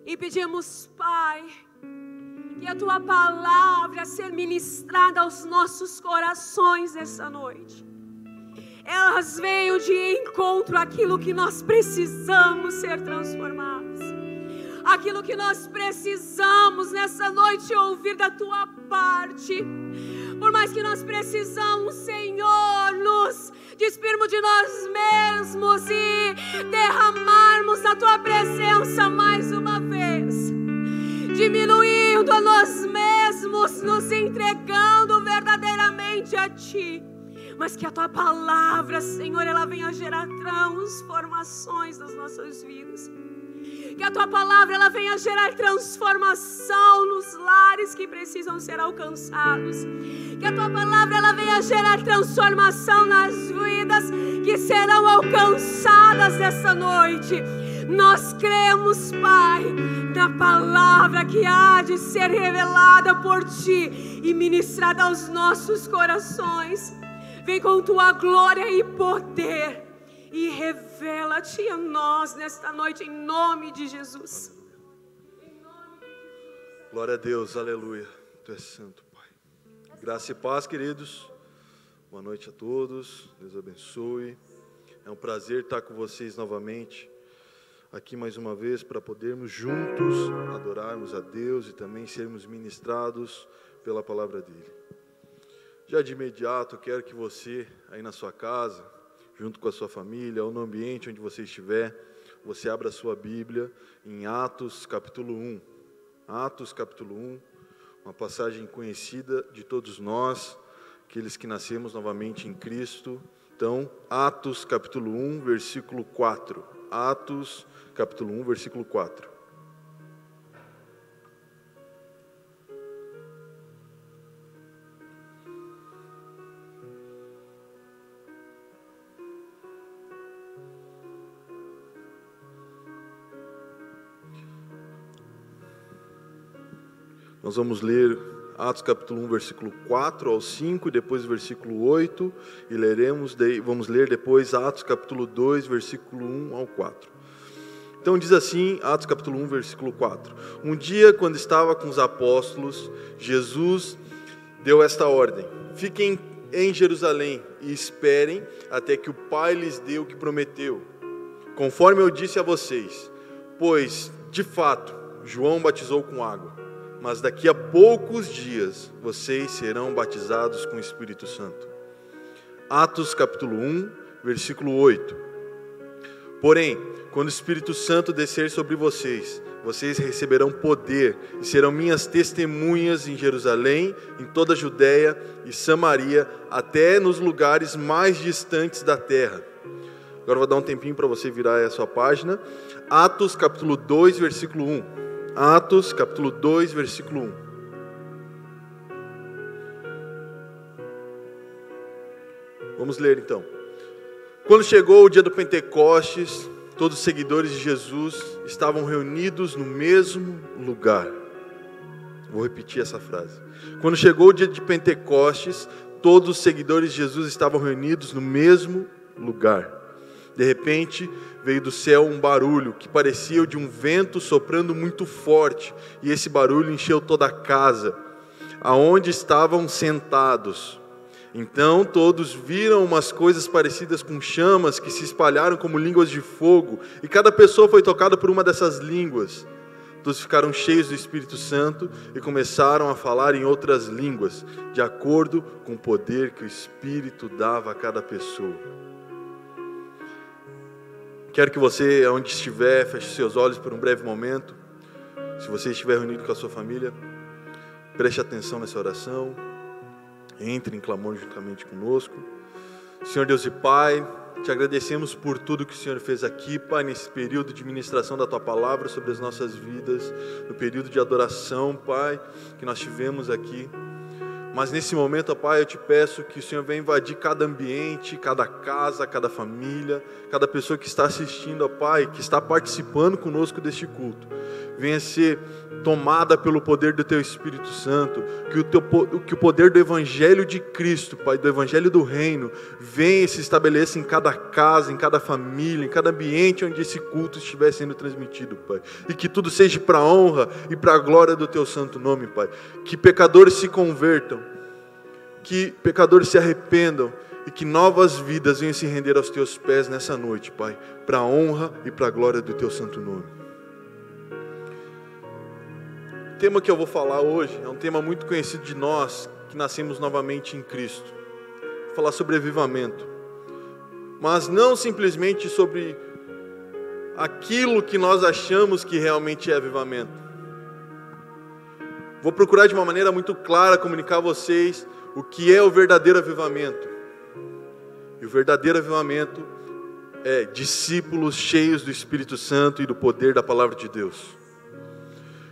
E pedimos, Pai, que a Tua palavra seja ministrada aos nossos corações nessa noite. Elas veio de encontro àquilo que nós precisamos ser transformados. Aquilo que nós precisamos nessa noite ouvir da Tua parte. Por mais que nós precisamos, Senhor, nos despirmos de nós mesmos e derramarmos a Tua presença mais uma vez. Diminuindo a nós mesmos, nos entregando verdadeiramente a Ti. Mas que a Tua palavra, Senhor, ela venha gerar transformações nas nossas vidas. Que a Tua palavra, ela venha gerar transformação nos lares que precisam ser alcançados. Que a Tua palavra, ela venha gerar transformação nas vidas que serão alcançadas nessa noite. Nós cremos, Pai, na palavra que há de ser revelada por Ti e ministrada aos nossos corações. Vem com Tua glória e poder e revela-te a nós nesta noite, em nome de Jesus. Glória a Deus, aleluia. Tu és santo, Pai. Graça e paz, queridos. Boa noite a todos, Deus abençoe. É um prazer estar com vocês novamente, aqui mais uma vez, para podermos juntos adorarmos a Deus e também sermos ministrados pela palavra dEle. Já de imediato, quero que você, aí na sua casa, junto com a sua família, ou no ambiente onde você estiver, você abra a sua Bíblia em Atos capítulo 1. Atos capítulo 1, uma passagem conhecida de todos nós, aqueles que nascemos novamente em Cristo. Então, Atos capítulo 1, versículo 4. Atos capítulo 1, versículo 4. Nós vamos ler Atos capítulo 1, versículo 4 ao 5, e depois o versículo 8, e vamos ler depois Atos capítulo 2, versículo 1 ao 4. Então diz assim, Atos capítulo 1, versículo 4. Um dia, quando estava com os apóstolos, Jesus deu esta ordem: fiquem em Jerusalém e esperem até que o Pai lhes dê o que prometeu, conforme eu disse a vocês. Pois, de fato, João batizou com água, mas daqui a poucos dias vocês serão batizados com o Espírito Santo. Atos capítulo 1, versículo 8. Porém, quando o Espírito Santo descer sobre vocês, vocês receberão poder e serão minhas testemunhas em Jerusalém, em toda a Judeia e Samaria, até nos lugares mais distantes da terra. Agora vou dar um tempinho para você virar aí a sua página. Atos capítulo 2, versículo 1. Atos, capítulo 2, versículo 1. Vamos ler então. Quando chegou o dia do Pentecostes, todos os seguidores de Jesus estavam reunidos no mesmo lugar. Vou repetir essa frase. Quando chegou o dia de Pentecostes, todos os seguidores de Jesus estavam reunidos no mesmo lugar. De repente, veio do céu um barulho que parecia o de um vento soprando muito forte, e esse barulho encheu toda a casa, aonde estavam sentados. Então todos viram umas coisas parecidas com chamas que se espalharam como línguas de fogo, e cada pessoa foi tocada por uma dessas línguas. Todos ficaram cheios do Espírito Santo e começaram a falar em outras línguas, de acordo com o poder que o Espírito dava a cada pessoa. Quero que você, onde estiver, feche seus olhos por um breve momento. Se você estiver reunido com a sua família, preste atenção nessa oração. Entre em clamor juntamente conosco. Senhor Deus e Pai, te agradecemos por tudo que o Senhor fez aqui, Pai, nesse período de ministração da Tua Palavra sobre as nossas vidas, no período de adoração, Pai, que nós tivemos aqui. Mas nesse momento, ó Pai, eu te peço que o Senhor venha invadir cada ambiente, cada casa, cada família, cada pessoa que está assistindo, ó Pai, que está participando conosco deste culto. Venha ser tomada pelo poder do Teu Espírito Santo, que o poder do Evangelho de Cristo, Pai, do Evangelho do Reino, venha e se estabeleça em cada casa, em cada família, em cada ambiente onde esse culto estiver sendo transmitido, Pai. E que tudo seja para a honra e para a glória do Teu santo nome, Pai. Que pecadores se convertam, que pecadores se arrependam e que novas vidas venham se render aos Teus pés nessa noite, Pai, para a honra e para a glória do Teu santo nome. O tema que eu vou falar hoje é um tema muito conhecido de nós que nascemos novamente em Cristo. Vou falar sobre avivamento, mas não simplesmente sobre aquilo que nós achamos que realmente é avivamento. Vou procurar de uma maneira muito clara comunicar a vocês o que é o verdadeiro avivamento. E o verdadeiro avivamento é discípulos cheios do Espírito Santo e do poder da palavra de Deus.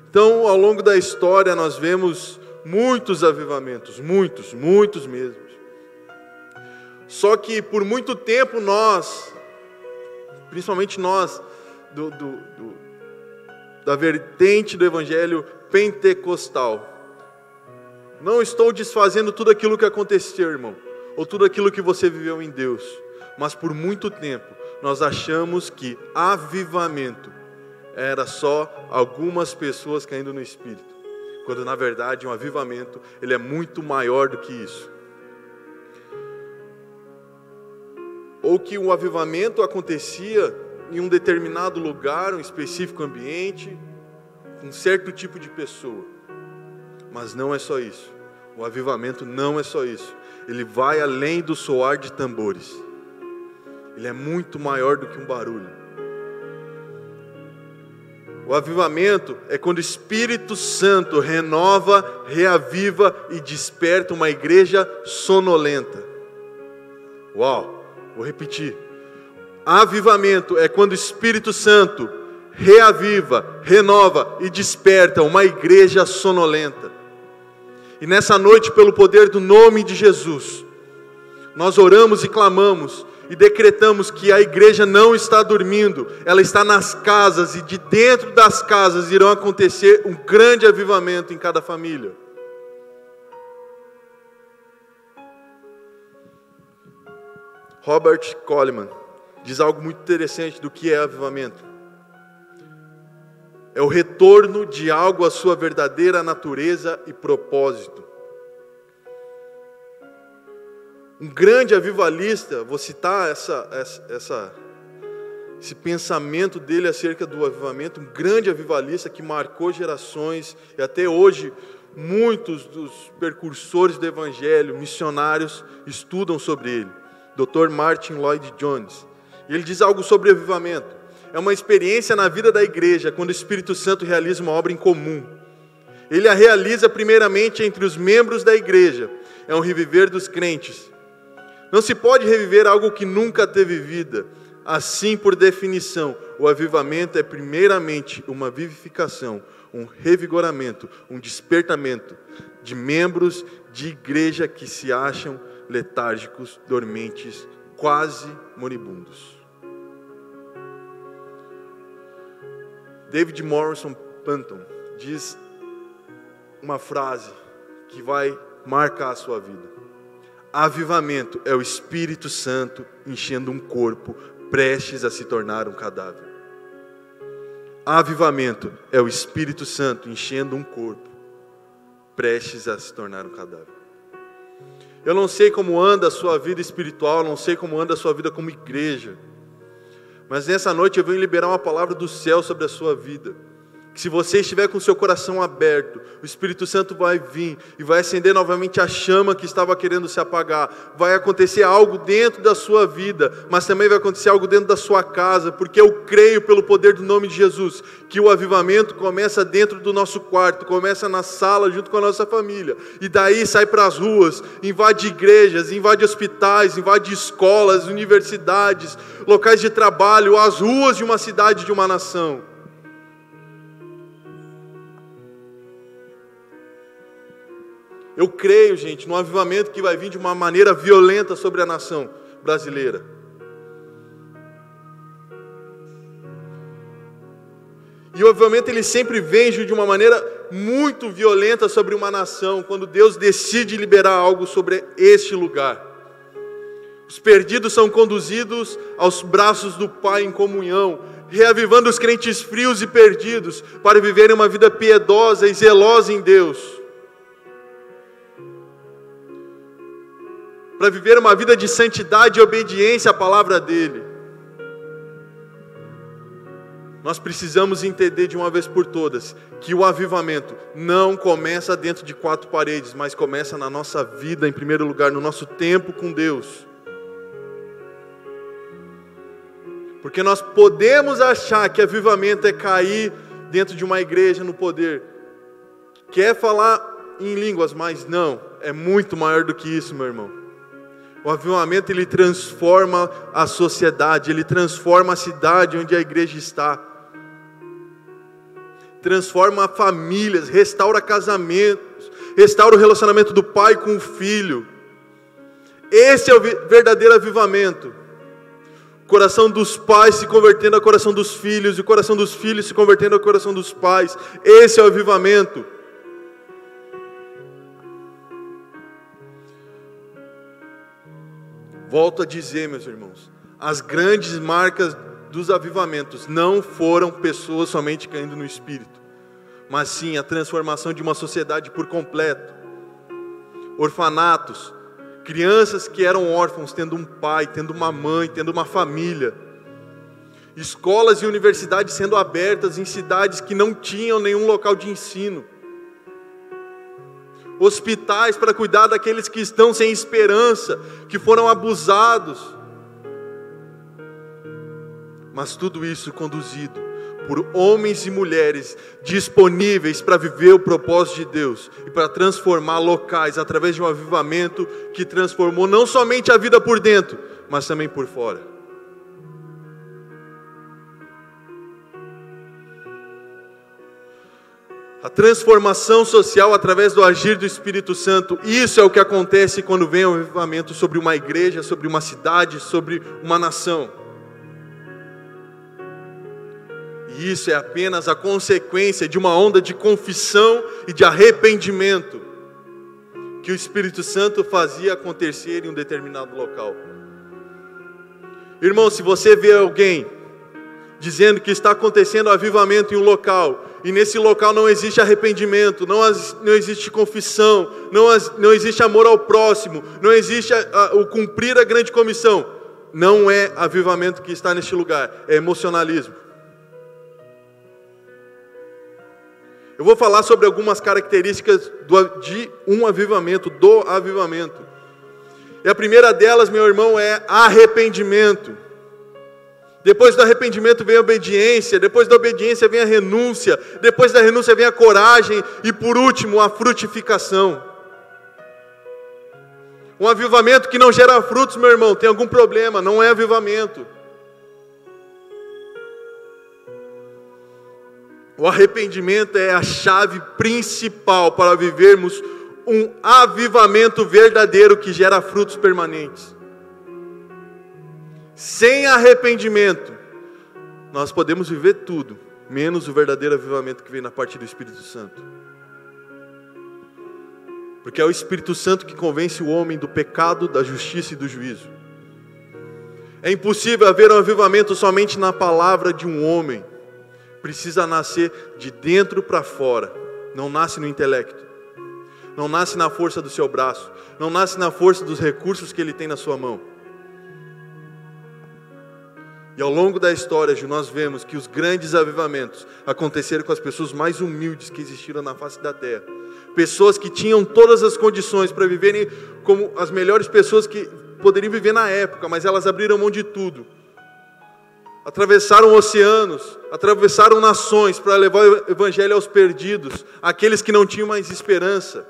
Então, ao longo da história, nós vemos muitos avivamentos, muitos mesmo. Só que por muito tempo nós, principalmente nós, da vertente do evangelho pentecostal, não estou desfazendo tudo aquilo que aconteceu, irmão, ou tudo aquilo que você viveu em Deus, mas por muito tempo nós achamos que avivamento era só algumas pessoas caindo no Espírito, quando na verdade um avivamento ele é muito maior do que isso. Ou que um avivamento acontecia em um determinado lugar, um específico ambiente, com um certo tipo de pessoa. Mas não é só isso. O avivamento não é só isso. Ele vai além do soar de tambores. Ele é muito maior do que um barulho. O avivamento é quando o Espírito Santo renova, reaviva e desperta uma igreja sonolenta. Uau, vou repetir. Avivamento é quando o Espírito Santo reaviva, renova e desperta uma igreja sonolenta. E nessa noite, pelo poder do nome de Jesus, nós oramos e clamamos e decretamos que a igreja não está dormindo, ela está nas casas, e de dentro das casas irão acontecer um grande avivamento em cada família. Robert Coleman diz algo muito interessante do que é avivamento. É o retorno de algo à sua verdadeira natureza e propósito. Um grande avivalista, vou citar esse pensamento dele acerca do avivamento, um grande avivalista que marcou gerações, e até hoje muitos dos precursores do evangelho, missionários, estudam sobre ele, Dr. Martin Lloyd Jones. E ele diz algo sobre avivamento. É uma experiência na vida da igreja, quando o Espírito Santo realiza uma obra em comum. Ele a realiza primeiramente entre os membros da igreja, é um reviver dos crentes. Não se pode reviver algo que nunca teve vida. Assim, por definição, o avivamento é primeiramente uma vivificação, um revigoramento, um despertamento de membros de igreja que se acham letárgicos, dormentes, quase moribundos. David Morrison Panton diz uma frase que vai marcar a sua vida. Avivamento é o Espírito Santo enchendo um corpo prestes a se tornar um cadáver. Avivamento é o Espírito Santo enchendo um corpo prestes a se tornar um cadáver. Eu não sei como anda a sua vida espiritual, não sei como anda a sua vida como igreja, mas nessa noite eu venho liberar uma palavra do céu sobre a sua vida. Que se você estiver com o seu coração aberto, o Espírito Santo vai vir e vai acender novamente a chama que estava querendo se apagar. Vai acontecer algo dentro da sua vida, mas também vai acontecer algo dentro da sua casa, porque eu creio pelo poder do nome de Jesus, que o avivamento começa dentro do nosso quarto, começa na sala junto com a nossa família, e daí sai para as ruas, invade igrejas, invade hospitais, invade escolas, universidades, locais de trabalho, as ruas de uma cidade, de uma nação. Eu creio, gente, num avivamento que vai vir de uma maneira violenta sobre a nação brasileira. E o avivamento ele sempre vem de uma maneira muito violenta sobre uma nação, quando Deus decide liberar algo sobre este lugar. Os perdidos são conduzidos aos braços do Pai em comunhão, reavivando os crentes frios e perdidos para viverem uma vida piedosa e zelosa em Deus. Para viver uma vida de santidade e obediência à palavra dEle. Nós precisamos entender de uma vez por todas que o avivamento não começa dentro de quatro paredes, mas começa na nossa vida, em primeiro lugar, no nosso tempo com Deus. Porque nós podemos achar que avivamento é cair dentro de uma igreja no poder. Quer falar em línguas, mas não, é muito maior do que isso, meu irmão. O avivamento ele transforma a sociedade, ele transforma a cidade onde a igreja está. Transforma famílias, restaura casamentos, restaura o relacionamento do pai com o filho. Esse é o verdadeiro avivamento. O coração dos pais se convertendo ao coração dos filhos, e o coração dos filhos se convertendo ao coração dos pais. Esse é o avivamento. Volto a dizer, meus irmãos, as grandes marcas dos avivamentos não foram pessoas somente caindo no Espírito, mas sim a transformação de uma sociedade por completo. Orfanatos, crianças que eram órfãos tendo um pai, tendo uma mãe, tendo uma família. Escolas e universidades sendo abertas em cidades que não tinham nenhum local de ensino. Hospitais para cuidar daqueles que estão sem esperança, que foram abusados. Mas tudo isso conduzido por homens e mulheres disponíveis para viver o propósito de Deus e para transformar locais através de um avivamento que transformou não somente a vida por dentro, mas também por fora. A transformação social através do agir do Espírito Santo, isso é o que acontece quando vem o avivamento sobre uma igreja, sobre uma cidade, sobre uma nação. E isso é apenas a consequência de uma onda de confissão e de arrependimento que o Espírito Santo fazia acontecer em um determinado local. Irmão, se você vê alguém dizendo que está acontecendo avivamento em um local, e nesse local não existe arrependimento, não existe confissão, não existe amor ao próximo, não existe o cumprir a grande comissão, não é avivamento que está neste lugar, é emocionalismo. Eu vou falar sobre algumas características de um avivamento, do avivamento. E a primeira delas, meu irmão, é arrependimento. Depois do arrependimento vem a obediência, depois da obediência vem a renúncia, depois da renúncia vem a coragem e por último a frutificação. Um avivamento que não gera frutos, meu irmão, tem algum problema, não é avivamento. O arrependimento é a chave principal para vivermos um avivamento verdadeiro que gera frutos permanentes. Sem arrependimento, nós podemos viver tudo, menos o verdadeiro avivamento que vem na parte do Espírito Santo. Porque é o Espírito Santo que convence o homem do pecado, da justiça e do juízo. É impossível haver um avivamento somente na palavra de um homem. Precisa nascer de dentro para fora. Não nasce no intelecto. Não nasce na força do seu braço. Não nasce na força dos recursos que ele tem na sua mão. E ao longo da história, nós vemos que os grandes avivamentos aconteceram com as pessoas mais humildes que existiram na face da terra. Pessoas que tinham todas as condições para viverem como as melhores pessoas que poderiam viver na época, mas elas abriram mão de tudo. Atravessaram oceanos, atravessaram nações para levar o evangelho aos perdidos, aqueles que não tinham mais esperança.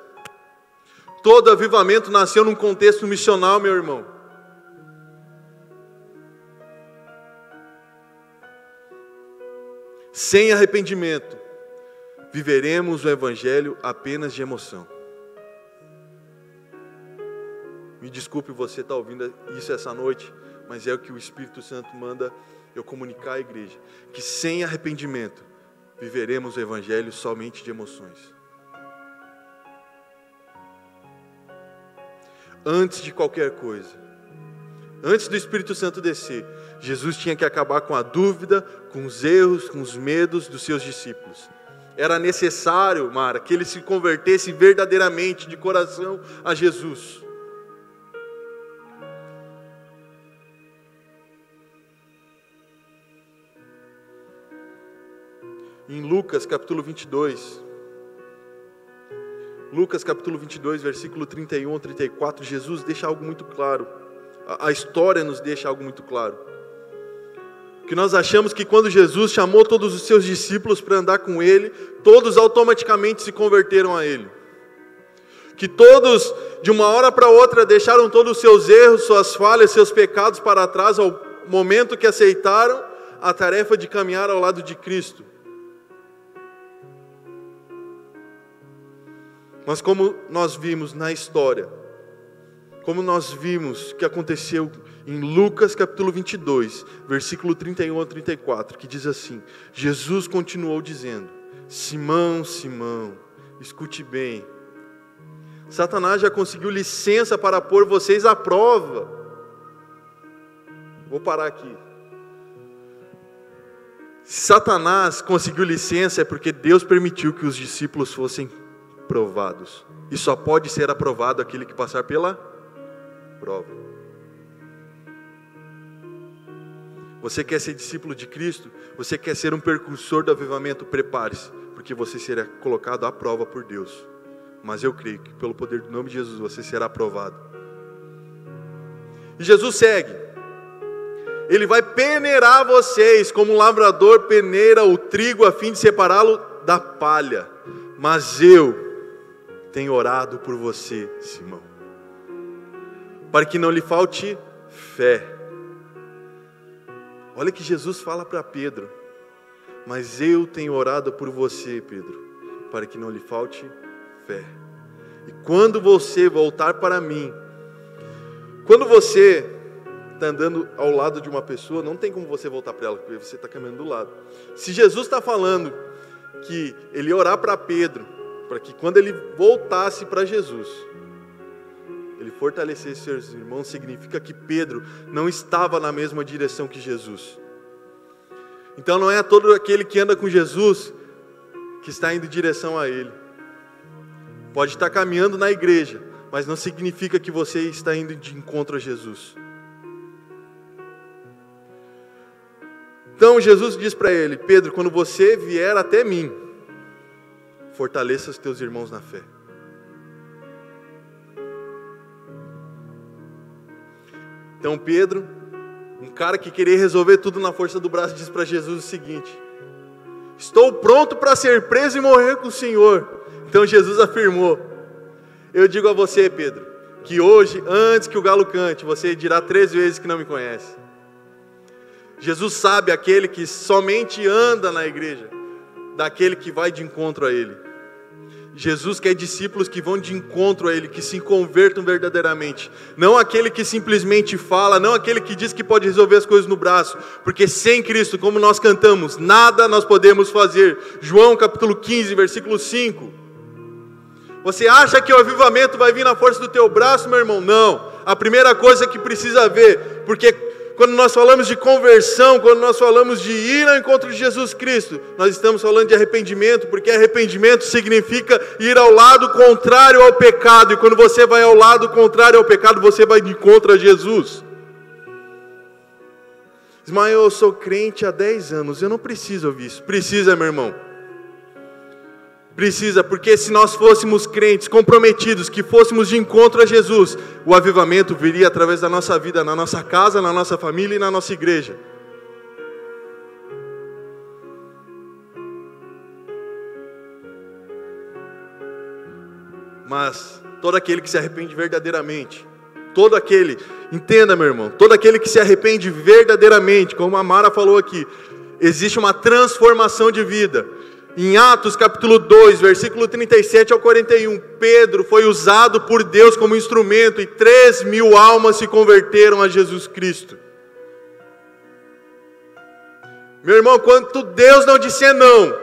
Todo avivamento nasceu num contexto missional, meu irmão. Sem arrependimento, viveremos o evangelho apenas de emoção. Me desculpe você estar ouvindo isso essa noite, mas é o que o Espírito Santo manda eu comunicar à igreja. Que sem arrependimento, viveremos o Evangelho somente de emoções. Antes de qualquer coisa, antes do Espírito Santo descer, Jesus tinha que acabar com a dúvida, com os erros, com os medos dos seus discípulos. Era necessário, Mara, que eles se convertessem verdadeiramente, de coração, a Jesus. Em Lucas capítulo 22, versículo 31 ao 34, Jesus deixa algo muito claro. A história nos deixa algo muito claro. Que nós achamos que quando Jesus chamou todos os seus discípulos para andar com Ele, todos automaticamente se converteram a Ele. Que todos, de uma hora para outra, deixaram todos os seus erros, suas falhas, seus pecados para trás, ao momento que aceitaram a tarefa de caminhar ao lado de Cristo. Mas como nós vimos na história, como nós vimos que aconteceu em Lucas capítulo 22, versículo 31 a 34, que diz assim: Jesus continuou dizendo: Simão, Simão, escute bem, Satanás já conseguiu licença para pôr vocês à prova. Vou parar aqui. Se Satanás conseguiu licença é porque Deus permitiu que os discípulos fossem provados. E só pode ser aprovado aquele que passar pela prova. Você quer ser discípulo de Cristo? Você quer ser um precursor do avivamento? Prepare-se, porque você será colocado à prova por Deus. Mas eu creio que pelo poder do nome de Jesus você será aprovado. E Jesus segue. Ele vai peneirar vocês como um lavrador peneira o trigo a fim de separá-lo da palha. Mas eu tenho orado por você, Simão, para que não lhe falte fé. Olha que Jesus fala para Pedro: mas eu tenho orado por você, Pedro, para que não lhe falte fé. E quando você voltar para mim, quando você está andando ao lado de uma pessoa, não tem como você voltar para ela, porque você está caminhando do lado. Se Jesus está falando que ele ia orar para Pedro, para que quando ele voltasse para Jesus, ele fortalecesse seus irmãos, significa que Pedro não estava na mesma direção que Jesus. Então não é todo aquele que anda com Jesus que está indo em direção a Ele. Pode estar caminhando na igreja, mas não significa que você está indo de encontro a Jesus. Então Jesus diz para ele: Pedro, quando você vier até mim, fortaleça os teus irmãos na fé. Então Pedro, um cara que queria resolver tudo na força do braço, diz para Jesus o seguinte: estou pronto para ser preso e morrer com o Senhor. Então Jesus afirmou: eu digo a você, Pedro, que hoje, antes que o galo cante, você dirá 3 vezes que não me conhece. Jesus sabe aquele que somente anda na igreja, daquele que vai de encontro a Ele. Jesus quer discípulos que vão de encontro a Ele, que se convertam verdadeiramente. Não aquele que simplesmente fala, não aquele que diz que pode resolver as coisas no braço. Porque sem Cristo, como nós cantamos, nada nós podemos fazer. João capítulo 15, versículo 5. Você acha que o avivamento vai vir na força do teu braço, meu irmão? Não. A primeira coisa que precisa ver, porque quando nós falamos de conversão, quando nós falamos de ir ao encontro de Jesus Cristo, nós estamos falando de arrependimento, porque arrependimento significa ir ao lado contrário ao pecado, e quando você vai ao lado contrário ao pecado, você vai de encontro a Jesus. Ismael, eu sou crente há 10 anos, eu não preciso ouvir isso. Precisa, meu irmão. Precisa, porque se nós fôssemos crentes comprometidos, que fôssemos de encontro a Jesus, o avivamento viria através da nossa vida, na nossa casa, na nossa família e na nossa igreja. Mas todo aquele que se arrepende verdadeiramente, todo aquele, entenda, meu irmão, todo aquele que se arrepende verdadeiramente, como a Mara falou aqui, existe uma transformação de vida. Em Atos capítulo 2, versículo 37 ao 41, Pedro foi usado por Deus como instrumento e 3.000 almas se converteram a Jesus Cristo. Meu irmão, quando Deus não disser não,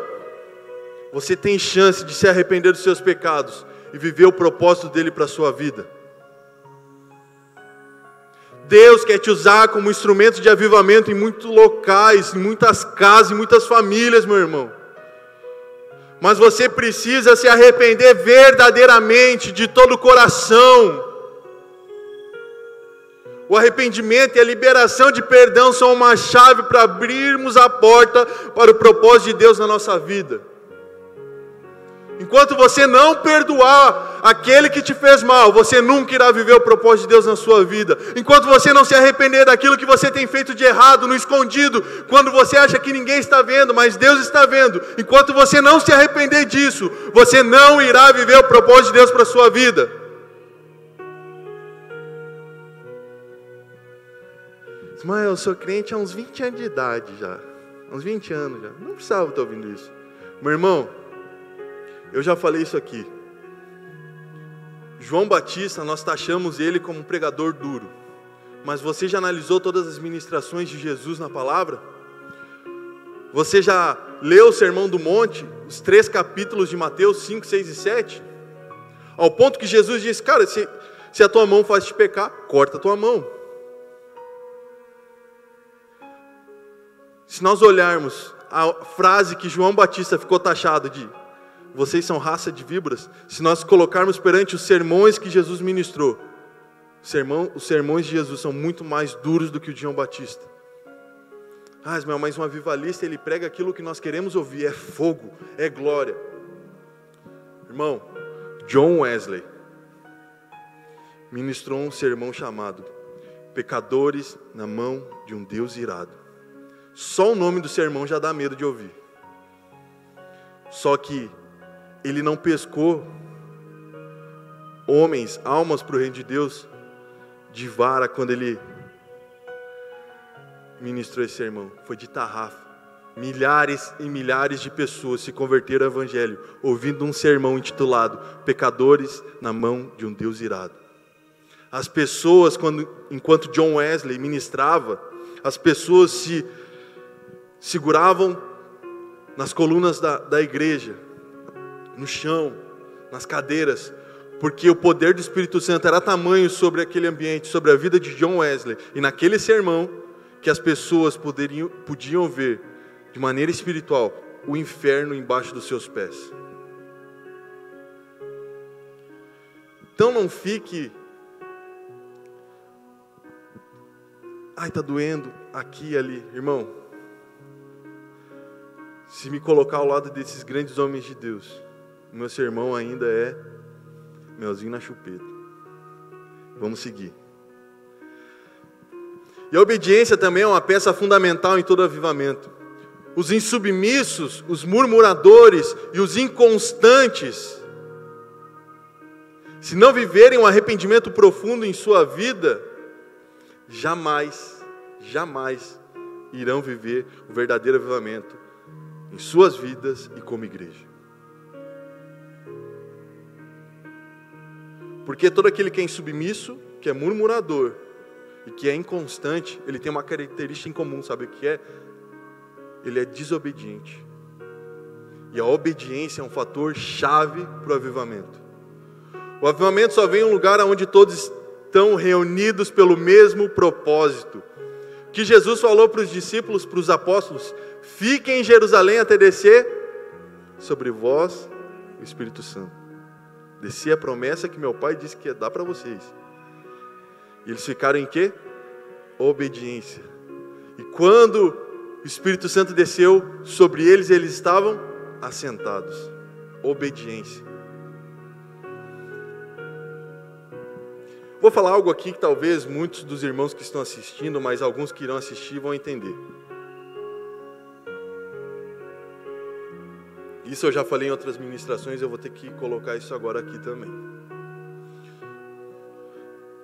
você tem chance de se arrepender dos seus pecados e viver o propósito dele para a sua vida. Deus quer te usar como instrumento de avivamento em muitos locais, em muitas casas, em muitas famílias, meu irmão. Mas você precisa se arrepender verdadeiramente, de todo o coração. O arrependimento e a liberação de perdão são uma chave para abrirmos a porta para o propósito de Deus na nossa vida. Enquanto você não perdoar aquele que te fez mal, você nunca irá viver o propósito de Deus na sua vida. Enquanto você não se arrepender daquilo que você tem feito de errado, no escondido, quando você acha que ninguém está vendo, mas Deus está vendo. Enquanto você não se arrepender disso, você não irá viver o propósito de Deus para a sua vida. Mas eu sou crente há uns 20 anos de idade já. Uns 20 anos já. Não precisava estar ouvindo isso. Meu irmão, eu já falei isso aqui. João Batista, nós taxamos ele como um pregador duro. Mas você já analisou todas as ministrações de Jesus na palavra? Você já leu o Sermão do Monte, os 3 capítulos de Mateus 5, 6 e 7? Ao ponto que Jesus disse, cara, se a tua mão faz te pecar, corta a tua mão. Se nós olharmos a frase que João Batista ficou taxado de vocês são raça de víboras, se nós colocarmos perante os sermões que Jesus ministrou, os sermões de Jesus são muito mais duros do que o de João Batista. Mas um avivalista, ele prega aquilo que nós queremos ouvir, é fogo, é glória. Irmão, John Wesley ministrou um sermão chamado Pecadores na mão de um Deus irado. Só o nome do sermão já dá medo de ouvir. Só que ele não pescou homens, almas para o reino de Deus de vara quando ele ministrou esse sermão. Foi de tarrafa. Milhares e milhares de pessoas se converteram ao evangelho ouvindo um sermão intitulado Pecadores na mão de um Deus irado. As pessoas, enquanto John Wesley ministrava, as pessoas se seguravam nas colunas da igreja, no chão, nas cadeiras, porque o poder do Espírito Santo era tamanho sobre aquele ambiente, sobre a vida de John Wesley, e naquele sermão, que as pessoas podiam ver, de maneira espiritual, o inferno embaixo dos seus pés. Então não fique, está doendo, aqui e ali, irmão. Se me colocar ao lado desses grandes homens de Deus, o meu sermão ainda é melzinho na chupeta. Vamos seguir. E a obediência também é uma peça fundamental em todo avivamento. Os insubmissos, os murmuradores e os inconstantes, se não viverem um arrependimento profundo em sua vida, jamais irão viver o verdadeiro avivamento em suas vidas e como igreja. Porque todo aquele que é insubmisso, que é murmurador e que é inconstante, ele tem uma característica em comum, sabe o que é? Ele é desobediente. E a obediência é um fator chave para o avivamento. O avivamento só vem em um lugar onde todos estão reunidos pelo mesmo propósito. O que Jesus falou para os discípulos, para os apóstolos: fiquem em Jerusalém até descer sobre vós o Espírito Santo. Descer a promessa que meu Pai disse que ia dar para vocês. E eles ficaram em quê? Obediência. E quando o Espírito Santo desceu sobre eles, eles estavam assentados. Obediência. Vou falar algo aqui que talvez muitos dos irmãos que estão assistindo, mas alguns que irão assistir vão entender. Isso eu já falei em outras ministrações, eu vou ter que colocar isso agora aqui também.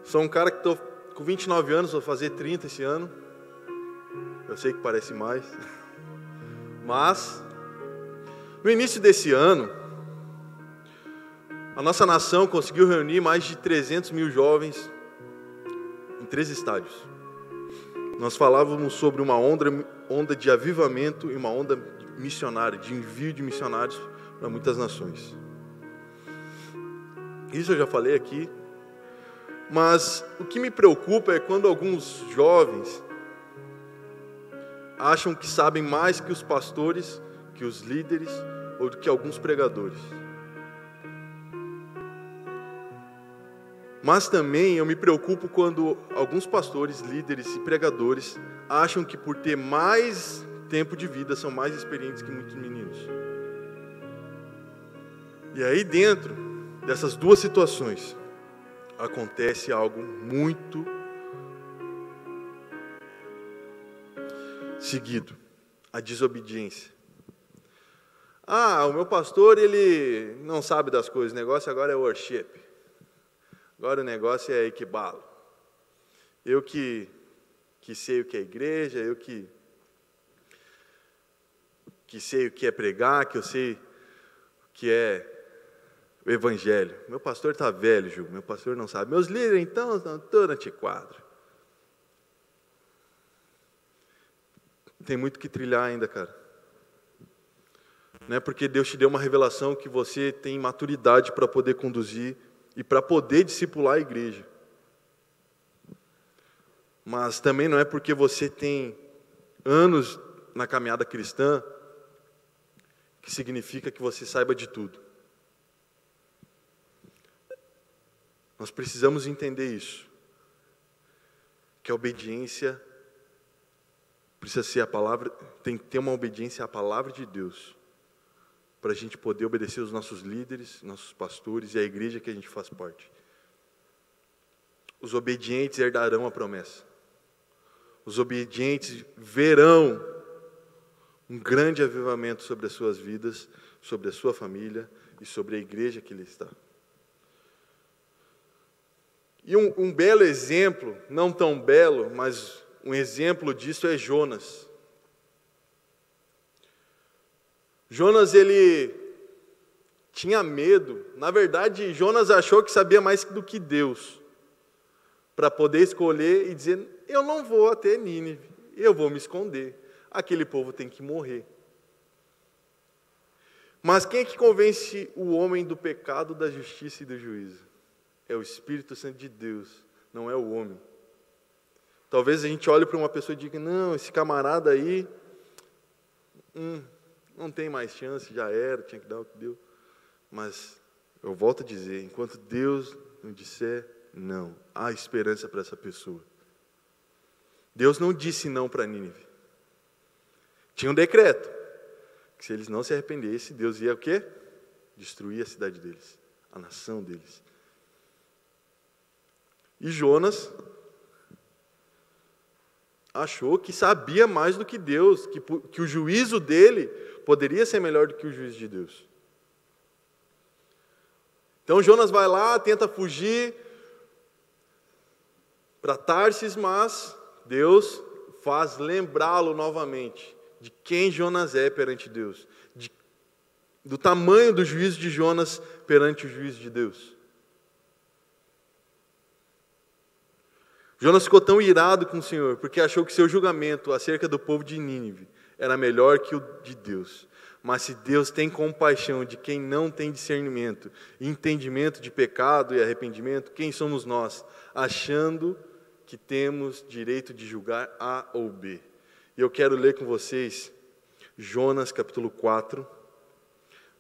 Sou um cara que estou com 29 anos, vou fazer 30 esse ano. Eu sei que parece mais. Mas, No início desse ano, a nossa nação conseguiu reunir mais de 300 mil jovens em 3 estádios. Nós falávamos sobre uma onda de avivamento e uma onda missionária, de envio de missionários para muitas nações. Isso eu já falei aqui, mas o que me preocupa é quando alguns jovens acham que sabem mais que os pastores, que os líderes ou do que alguns pregadores. Mas também eu me preocupo quando alguns pastores, líderes e pregadores acham que por ter mais tempo de vida são mais experientes que muitos meninos. E aí dentro dessas duas situações acontece algo muito seguido: a desobediência. O meu pastor, ele não sabe das coisas, o negócio agora é worship. Agora o negócio é equibalo. Eu que sei o que é igreja, eu que sei o que é pregar, que eu sei o que é o evangelho. Meu pastor está velho, Ju, meu pastor não sabe. Meus líderes, então, estão todos antiquados. Tem muito que trilhar ainda, cara. Não é porque Deus te deu uma revelação que você tem maturidade para poder conduzir e para poder discipular a igreja. Mas também não é porque você tem anos na caminhada cristã que significa que você saiba de tudo. Nós precisamos entender isso. Que a obediência precisa ser a palavra, tem que ter uma obediência à palavra de Deus, para a gente poder obedecer os nossos líderes, nossos pastores e a igreja que a gente faz parte. Os obedientes herdarão a promessa. Os obedientes verão um grande avivamento sobre as suas vidas, sobre a sua família e sobre a igreja que ele está. E um belo exemplo, não tão belo, mas um exemplo disso é Jonas. Jonas, ele tinha medo. Na verdade, Jonas achou que sabia mais do que Deus, para poder escolher e dizer: eu não vou até Nínive, eu vou me esconder. Aquele povo tem que morrer. Mas quem é que convence o homem do pecado, da justiça e do juízo? É o Espírito Santo de Deus, não é o homem. Talvez a gente olhe para uma pessoa e diga: não, esse camarada aí não tem mais chance, já era, tinha que dar o que deu. Mas eu volto a dizer, enquanto Deus não disser não, há esperança para essa pessoa. Deus não disse não para Nínive. Tinha um decreto, que se eles não se arrependessem, Deus ia o quê? Destruir a cidade deles, a nação deles. E Jonas achou que sabia mais do que Deus, que o juízo dele poderia ser melhor do que o juízo de Deus. Então Jonas vai lá, tenta fugir para Tarsis, mas Deus faz lembrá-lo novamente de quem Jonas é perante Deus, do tamanho do juízo de Jonas perante o juízo de Deus. Jonas ficou tão irado com o Senhor, porque achou que seu julgamento acerca do povo de Nínive era melhor que o de Deus. Mas se Deus tem compaixão de quem não tem discernimento, entendimento de pecado e arrependimento, quem somos nós, achando que temos direito de julgar A ou B? E eu quero ler com vocês Jonas capítulo 4.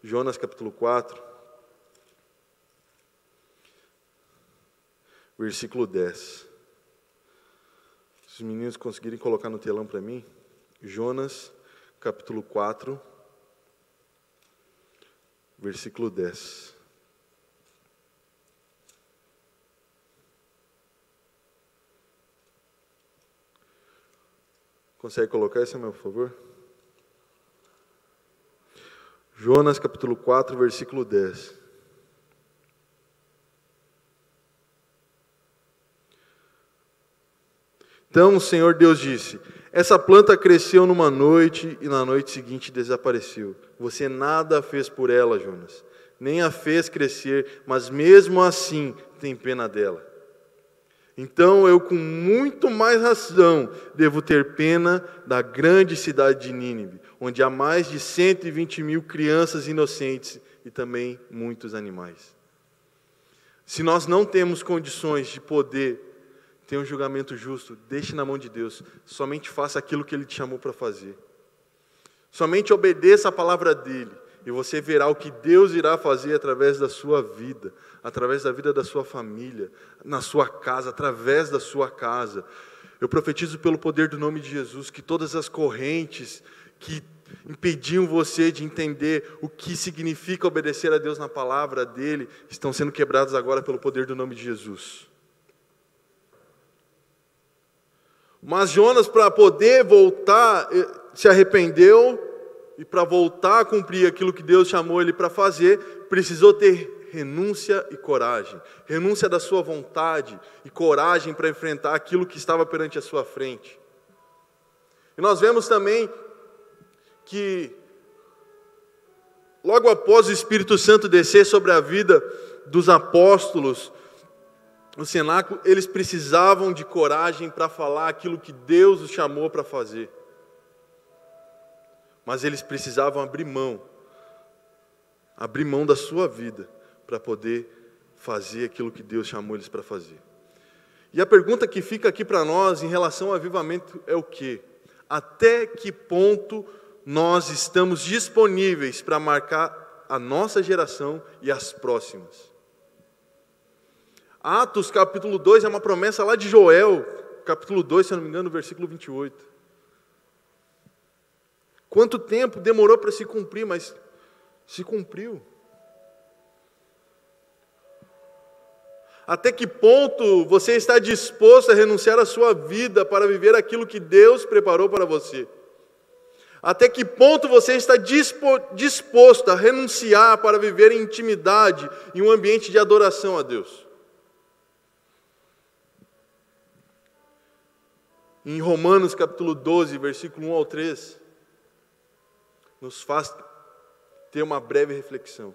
Jonas capítulo 4, versículo 10. Se os meninos conseguirem colocar no telão para mim, Jonas, capítulo 4, versículo 10. Consegue colocar isso, meu favor? Jonas, capítulo 4, versículo 10. Então o Senhor Deus disse: Essa planta cresceu numa noite e na noite seguinte desapareceu. Você nada fez por ela, Jonas, nem a fez crescer, mas mesmo assim tem pena dela. Então eu, com muito mais razão, devo ter pena da grande cidade de Nínive, onde há mais de 120.000 crianças inocentes e também muitos animais. Se nós não temos condições de poder ter um julgamento justo, deixe na mão de Deus. Somente faça aquilo que Ele te chamou para fazer. Somente obedeça a palavra dEle. E você verá o que Deus irá fazer através da sua vida, através da vida da sua família, na sua casa, através da sua casa. Eu profetizo pelo poder do nome de Jesus que todas as correntes que impediam você de entender o que significa obedecer a Deus na palavra dEle estão sendo quebradas agora pelo poder do nome de Jesus. Mas Jonas, para poder voltar, se arrependeu. E para voltar a cumprir aquilo que Deus chamou ele para fazer, precisou ter renúncia e coragem. Renúncia da sua vontade e coragem para enfrentar aquilo que estava perante a sua frente. E nós vemos também que, logo após o Espírito Santo descer sobre a vida dos apóstolos, no cenáculo, eles precisavam de coragem para falar aquilo que Deus os chamou para fazer. Mas eles precisavam abrir mão da sua vida para poder fazer aquilo que Deus chamou eles para fazer. E a pergunta que fica aqui para nós em relação ao avivamento é o quê? Até que ponto nós estamos disponíveis para marcar a nossa geração e as próximas? Atos capítulo 2 é uma promessa lá de Joel, capítulo 2, se eu não me engano, versículo 28. Quanto tempo demorou para se cumprir, mas se cumpriu. Até que ponto você está disposto a renunciar à sua vida para viver aquilo que Deus preparou para você? Até que ponto você está disposto a renunciar para viver em intimidade, em um ambiente de adoração a Deus? Em Romanos capítulo 12, versículo 1 ao 3, nos faz ter uma breve reflexão.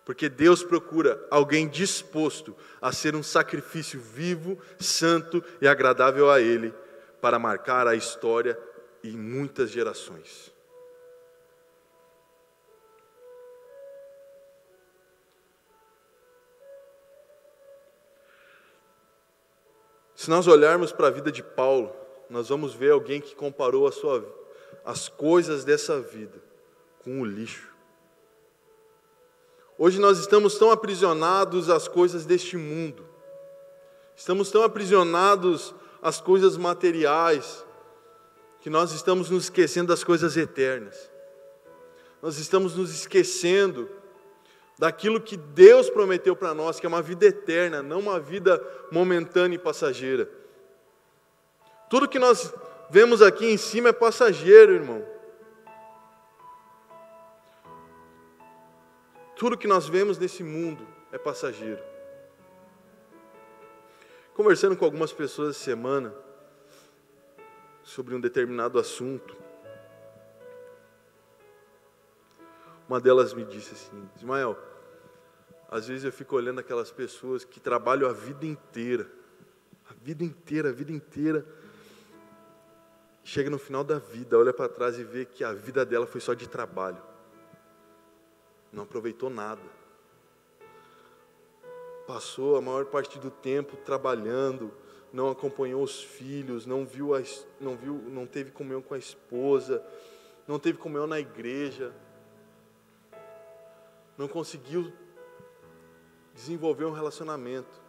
Porque Deus procura alguém disposto a ser um sacrifício vivo, santo e agradável a Ele, para marcar a história em muitas gerações. Se nós olharmos para a vida de Paulo, nós vamos ver alguém que comparou as coisas dessa vida com o lixo. Hoje nós estamos tão aprisionados às coisas deste mundo. Estamos tão aprisionados às coisas materiais, que nós estamos nos esquecendo das coisas eternas. Nós estamos nos esquecendo daquilo que Deus prometeu para nós, que é uma vida eterna, não uma vida momentânea e passageira. Tudo que nós vemos aqui em cima é passageiro, irmão. Tudo que nós vemos nesse mundo é passageiro. Conversando com algumas pessoas essa semana sobre um determinado assunto, uma delas me disse assim: Ismael, às vezes eu fico olhando aquelas pessoas que trabalham a vida inteira, chega no final da vida, olha para trás e vê que a vida dela foi só de trabalho. Não aproveitou nada. Passou a maior parte do tempo trabalhando, não acompanhou os filhos, não teve comunhão com a esposa, não teve comunhão na igreja, não conseguiu desenvolver um relacionamento.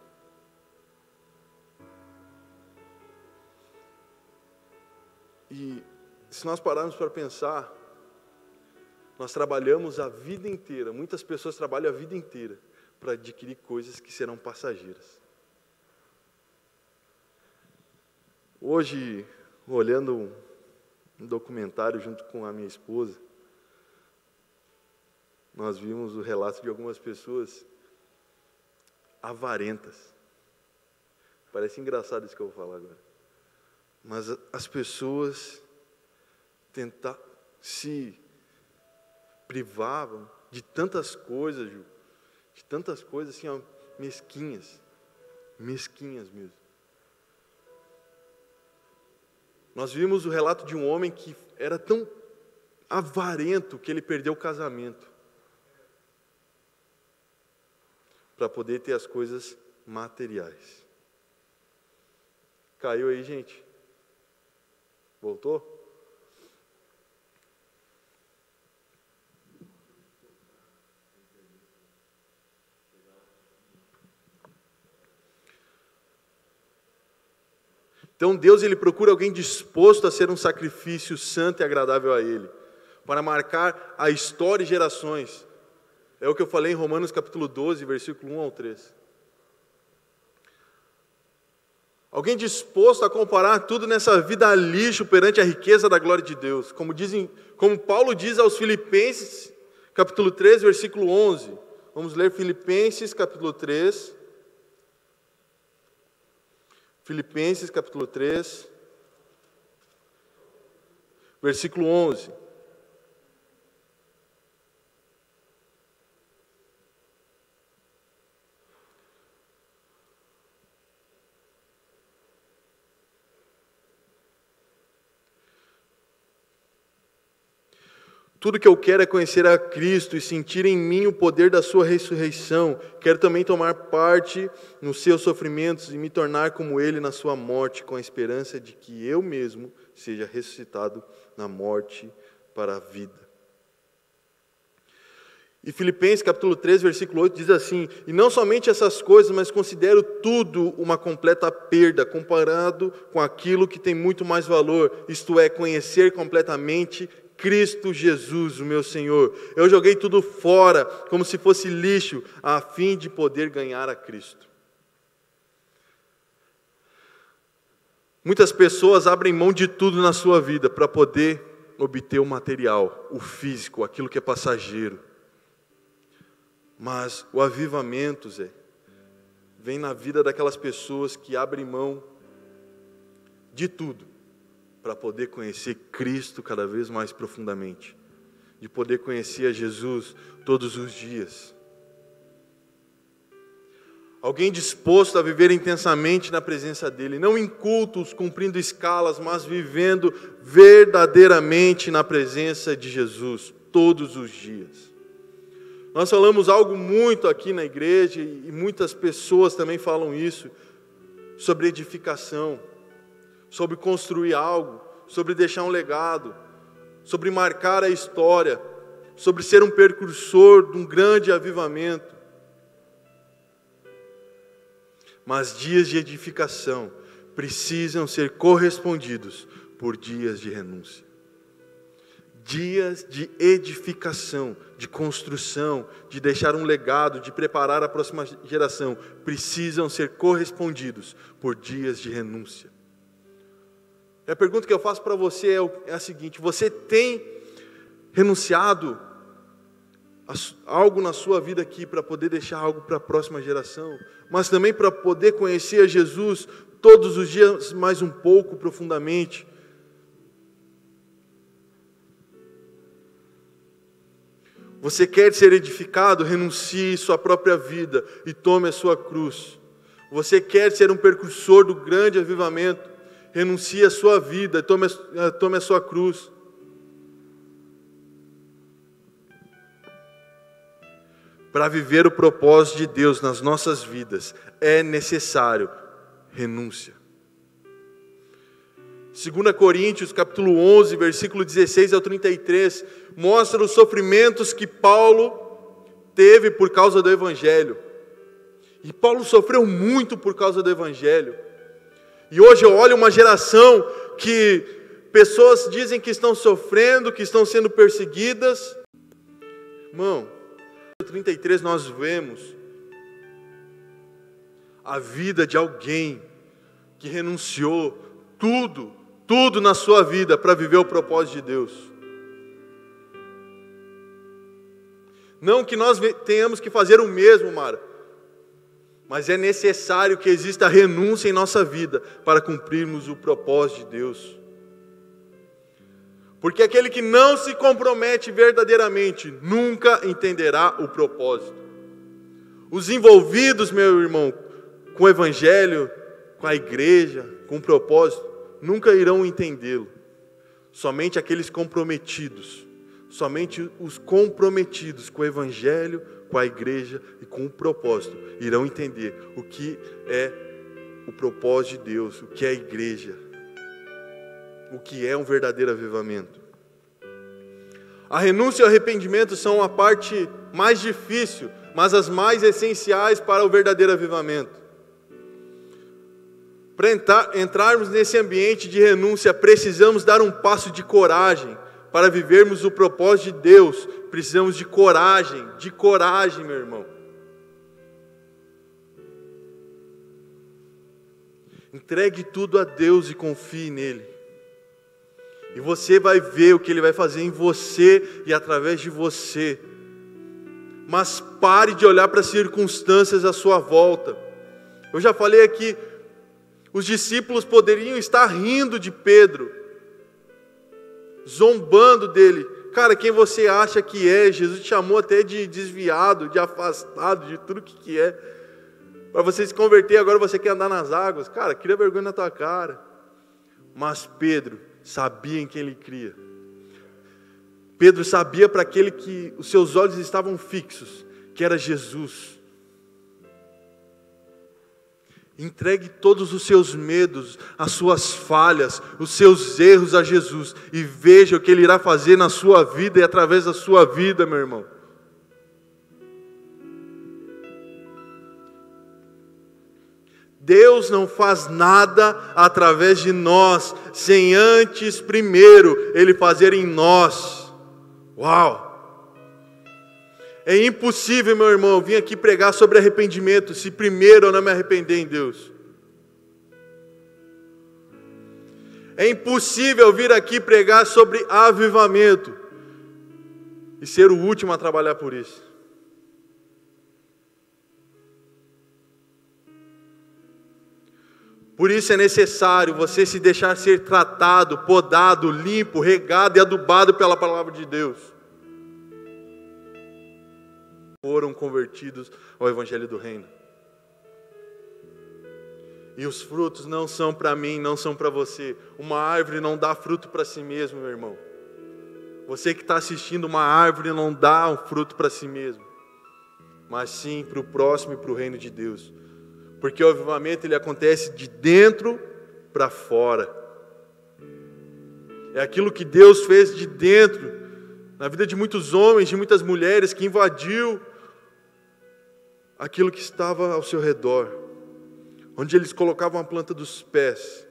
E se nós pararmos para pensar, nós trabalhamos a vida inteira, muitas pessoas trabalham a vida inteira para adquirir coisas que serão passageiras. Hoje, olhando um documentário junto com a minha esposa, nós vimos o relato de algumas pessoas avarentas. Parece engraçado isso que eu vou falar agora. Mas as pessoas se privavam de tantas coisas, Ju, de tantas coisas assim, ó, mesquinhas mesmo. Nós vimos o relato de um homem que era tão avarento que ele perdeu o casamento para poder ter as coisas materiais. Caiu aí, gente? Voltou? Então Deus, ele procura alguém disposto a ser um sacrifício santo e agradável a Ele, para marcar a história e gerações. É o que eu falei em Romanos capítulo 12, versículo 1 ao 3. Alguém disposto a comparar tudo nessa vida a lixo perante a riqueza da glória de Deus. Como Paulo diz aos Filipenses, capítulo 3, versículo 11. Vamos ler Filipenses capítulo 3. Filipenses capítulo 3, versículo 11. Tudo que eu quero é conhecer a Cristo e sentir em mim o poder da sua ressurreição. Quero também tomar parte nos seus sofrimentos e me tornar como Ele na sua morte, com a esperança de que eu mesmo seja ressuscitado na morte para a vida. E Filipenses capítulo 3, versículo 8 diz assim: e não somente essas coisas, mas considero tudo uma completa perda, comparado com aquilo que tem muito mais valor, isto é, conhecer completamente Cristo Jesus, o meu Senhor. Eu joguei tudo fora, como se fosse lixo, a fim de poder ganhar a Cristo. Muitas pessoas abrem mão de tudo na sua vida para poder obter o material, o físico, aquilo que é passageiro. Mas o avivamento, Zé, vem na vida daquelas pessoas que abrem mão de tudo para poder conhecer Cristo cada vez mais profundamente, de poder conhecer a Jesus todos os dias. Alguém disposto a viver intensamente na presença dEle, não em cultos, cumprindo escalas, mas vivendo verdadeiramente na presença de Jesus todos os dias. Nós falamos algo muito aqui na igreja, e muitas pessoas também falam isso, sobre edificação, sobre construir algo, sobre deixar um legado, sobre marcar a história, sobre ser um precursor de um grande avivamento. Mas dias de edificação precisam ser correspondidos por dias de renúncia. Dias de edificação, de construção, de deixar um legado, de preparar a próxima geração, precisam ser correspondidos por dias de renúncia. E a pergunta que eu faço para você é a seguinte: você tem renunciado a algo na sua vida aqui para poder deixar algo para a próxima geração, mas também para poder conhecer a Jesus todos os dias mais um pouco profundamente? Você quer ser edificado? Renuncie sua própria vida e tome a sua cruz. Você quer ser um precursor do grande avivamento? Renuncie a sua vida e tome a sua cruz. Para viver o propósito de Deus nas nossas vidas, é necessário renúncia. 2 Coríntios, capítulo 11, versículo 16 ao 33, mostra os sofrimentos que Paulo teve por causa do Evangelho. E Paulo sofreu muito por causa do Evangelho. E hoje eu olho uma geração que pessoas dizem que estão sofrendo, que estão sendo perseguidas. Irmão, no 33 nós vemos a vida de alguém que renunciou tudo na sua vida para viver o propósito de Deus. Não que nós tenhamos que fazer o mesmo, Mara, Mas é necessário que exista renúncia em nossa vida para cumprirmos o propósito de Deus. Porque aquele que não se compromete verdadeiramente nunca entenderá o propósito. Os envolvidos, meu irmão, com o Evangelho, com a igreja, com o propósito, nunca irão entendê-lo. Somente aqueles comprometidos, somente os comprometidos com o Evangelho, com a igreja e com o propósito, irão entender o que é o propósito de Deus, o que é a igreja, o que é um verdadeiro avivamento. A renúncia e o arrependimento são a parte mais difícil, mas as mais essenciais para o verdadeiro avivamento. Para entrarmos nesse ambiente de renúncia, precisamos dar um passo de coragem. Para vivermos o propósito de Deus, precisamos de coragem, meu irmão. Entregue tudo a Deus e confie nele. E você vai ver o que Ele vai fazer em você e através de você. Mas pare de olhar para as circunstâncias à sua volta. Eu já falei aqui, os discípulos poderiam estar rindo de Pedro, zombando dele. Cara, quem você acha que é? Jesus te chamou até de desviado, de afastado, de tudo que é. Para você se converter, agora você quer andar nas águas. Cara, cria vergonha na tua cara. Mas Pedro sabia em quem ele cria. Pedro sabia para aquele que os seus olhos estavam fixos, que era Jesus. Entregue todos os seus medos, as suas falhas, os seus erros a Jesus e veja o que Ele irá fazer na sua vida e através da sua vida, meu irmão. Deus não faz nada através de nós, sem antes, primeiro, Ele fazer em nós. Uau! É impossível, meu irmão, vir aqui pregar sobre arrependimento, se primeiro eu não me arrepender em Deus. É impossível vir aqui pregar sobre avivamento e ser o último a trabalhar por isso. Por isso é necessário você se deixar ser tratado, podado, limpo, regado e adubado pela palavra de Deus. Foram convertidos ao Evangelho do Reino. E os frutos não são para mim, não são para você. Uma árvore não dá fruto para si mesmo, meu irmão. Você que está assistindo, uma árvore não dá um fruto para si mesmo, mas sim para o próximo e para o reino de Deus. Porque o avivamento ele acontece de dentro para fora. É aquilo que Deus fez de dentro, na vida de muitos homens, de muitas mulheres, que invadiu aquilo que estava ao seu redor, onde eles colocavam a planta dos pés.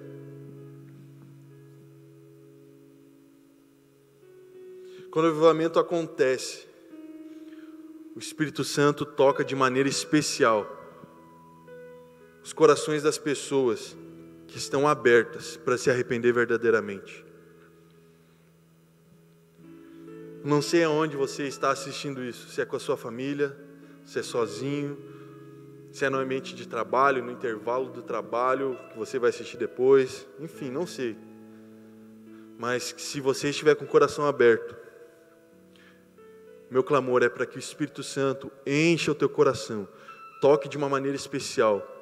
Quando o avivamento acontece, o Espírito Santo toca de maneira especial os corações das pessoas que estão abertas para se arrepender verdadeiramente. Não sei aonde você está assistindo isso, se é com a sua família, se é sozinho, se é no ambiente de trabalho, no intervalo do trabalho, que você vai assistir depois, enfim, não sei. Mas se você estiver com o coração aberto, meu clamor é para que o Espírito Santo encha o teu coração, toque de uma maneira especial,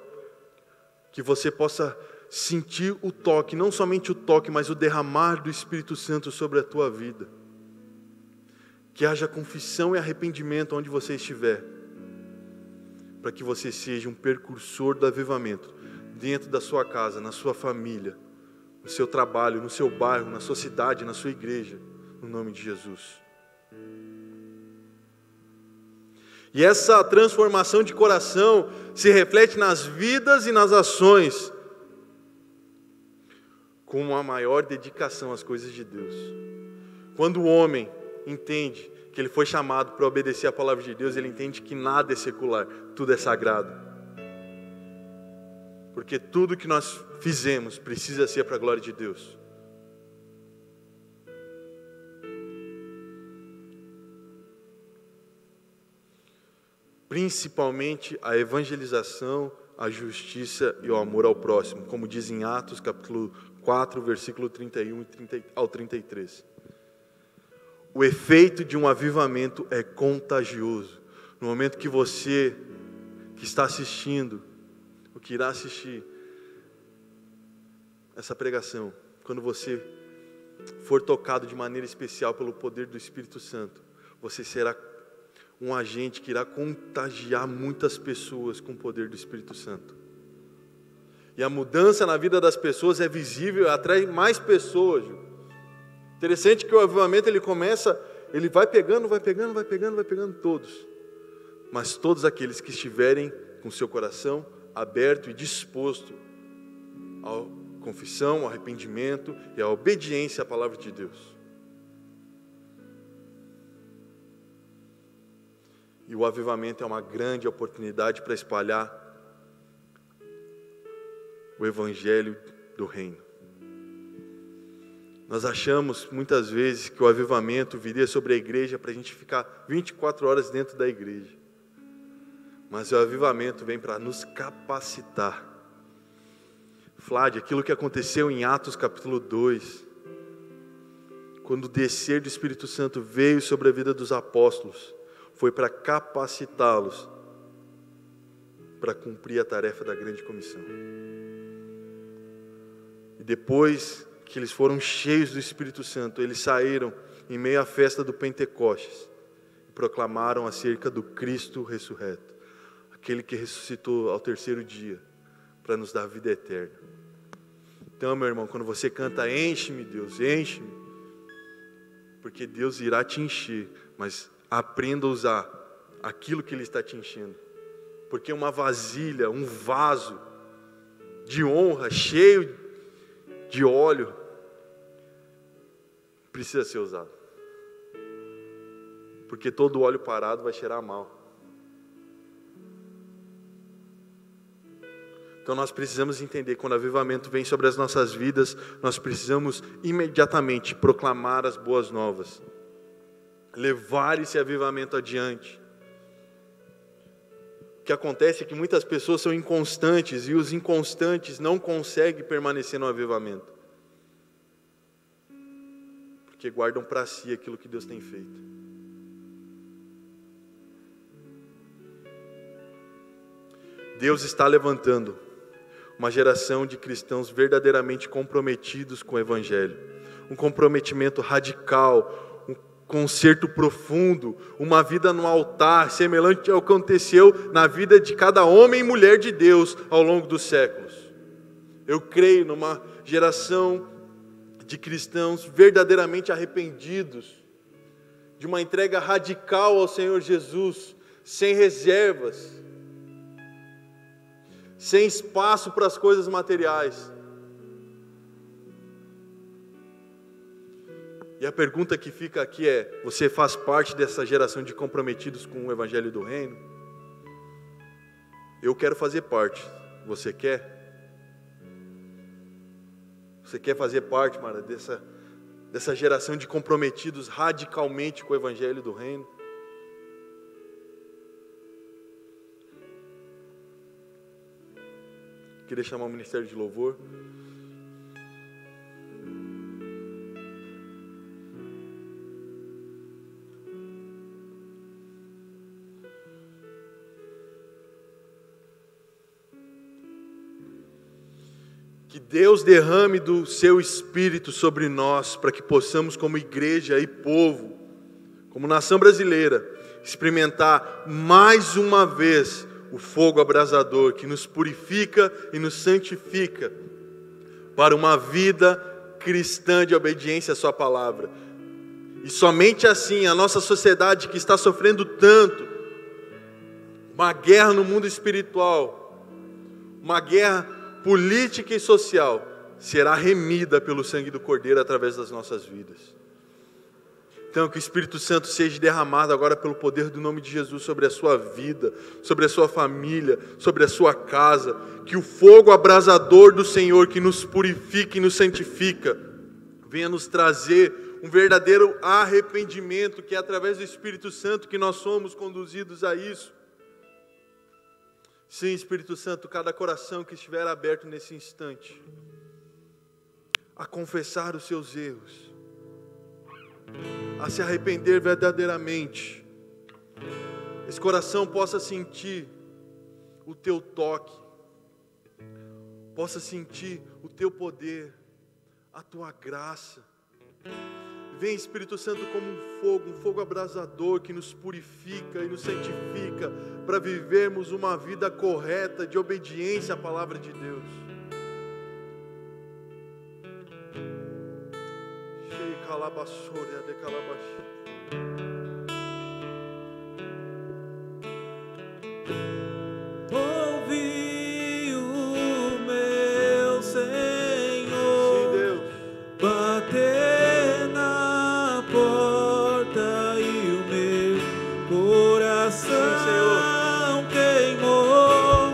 que você possa sentir o toque, não somente o toque, mas o derramar do Espírito Santo sobre a tua vida. Que haja confissão e arrependimento onde você estiver, para que você seja um precursor do avivamento, dentro da sua casa, na sua família, no seu trabalho, no seu bairro, na sua cidade, na sua igreja, no nome de Jesus. E essa transformação de coração se reflete nas vidas e nas ações, com uma maior dedicação às coisas de Deus. Quando o homem entende que ele foi chamado para obedecer a palavra de Deus, ele entende que nada é secular, tudo é sagrado. Porque tudo que nós fizemos precisa ser para a glória de Deus. principalmente a evangelização, a justiça e o amor ao próximo, como diz em Atos capítulo 4, versículo 31 ao 33. O efeito de um avivamento é contagioso. No momento que você, que está assistindo, ou que irá assistir essa pregação, quando você for tocado de maneira especial pelo poder do Espírito Santo, você será um agente que irá contagiar muitas pessoas com o poder do Espírito Santo. E a mudança na vida das pessoas é visível, atrai mais pessoas. Interessante que o avivamento ele começa, ele vai pegando todos. Mas todos aqueles que estiverem com seu coração aberto e disposto à confissão, ao arrependimento e à obediência à palavra de Deus. E o avivamento é uma grande oportunidade para espalhar o evangelho do reino. Nós achamos muitas vezes que o avivamento viria sobre a igreja para a gente ficar 24 horas dentro da igreja. Mas o avivamento vem para nos capacitar. Flávio, aquilo que aconteceu em Atos capítulo 2, quando o descer do Espírito Santo veio sobre a vida dos apóstolos, foi para capacitá-los para cumprir a tarefa da grande comissão. E depois que eles foram cheios do Espírito Santo, eles saíram em meio à festa do Pentecostes e proclamaram acerca do Cristo ressurreto, aquele que ressuscitou ao terceiro dia para nos dar vida eterna. Então, meu irmão, quando você canta, enche-me, Deus, enche-me, porque Deus irá te encher, mas aprenda a usar aquilo que Ele está te enchendo, porque uma vasilha, um vaso de honra, cheio de óleo, precisa ser usado, porque todo óleo parado vai cheirar mal. Então nós precisamos entender, quando o avivamento vem sobre as nossas vidas, nós precisamos imediatamente proclamar as boas novas, levar esse avivamento adiante. O que acontece é que muitas pessoas são inconstantes, e os inconstantes não conseguem permanecer no avivamento, porque guardam para si aquilo que Deus tem feito. Deus está levantando uma geração de cristãos verdadeiramente comprometidos com o Evangelho, um comprometimento radical, um conserto profundo, uma vida no altar, semelhante ao que aconteceu na vida de cada homem e mulher de Deus ao longo dos séculos. Eu creio numa geração de cristãos verdadeiramente arrependidos, de uma entrega radical ao Senhor Jesus, sem reservas, sem espaço para as coisas materiais. E a pergunta que fica aqui é: você faz parte dessa geração de comprometidos com o Evangelho do Reino? Eu quero fazer parte. Você quer? Você quer fazer parte, Mara, dessa geração de comprometidos radicalmente com o Evangelho do Reino? Queria chamar o Ministério de Louvor. Que Deus derrame do seu Espírito sobre nós, para que possamos, como igreja e povo, como nação brasileira, experimentar mais uma vez o fogo abrasador que nos purifica e nos santifica para uma vida cristã de obediência à sua palavra. E somente assim a nossa sociedade, que está sofrendo tanto, uma guerra no mundo espiritual, uma guerra política e social, será remida pelo sangue do Cordeiro através das nossas vidas. Então, que o Espírito Santo seja derramado agora pelo poder do nome de Jesus sobre a sua vida, sobre a sua família, sobre a sua casa. Que o fogo abrasador do Senhor, que nos purifica e nos santifica, venha nos trazer um verdadeiro arrependimento, que é através do Espírito Santo que nós somos conduzidos a isso. Sim, Espírito Santo, cada coração que estiver aberto nesse instante a confessar os seus erros, a se arrepender verdadeiramente, esse coração possa sentir o teu toque, possa sentir o teu poder, a tua graça. Vem, Espírito Santo, como um fogo abrasador que nos purifica e nos santifica para vivermos uma vida correta de obediência à palavra de Deus. Ouvi o meu Senhor bater na porta e o meu coração queimou.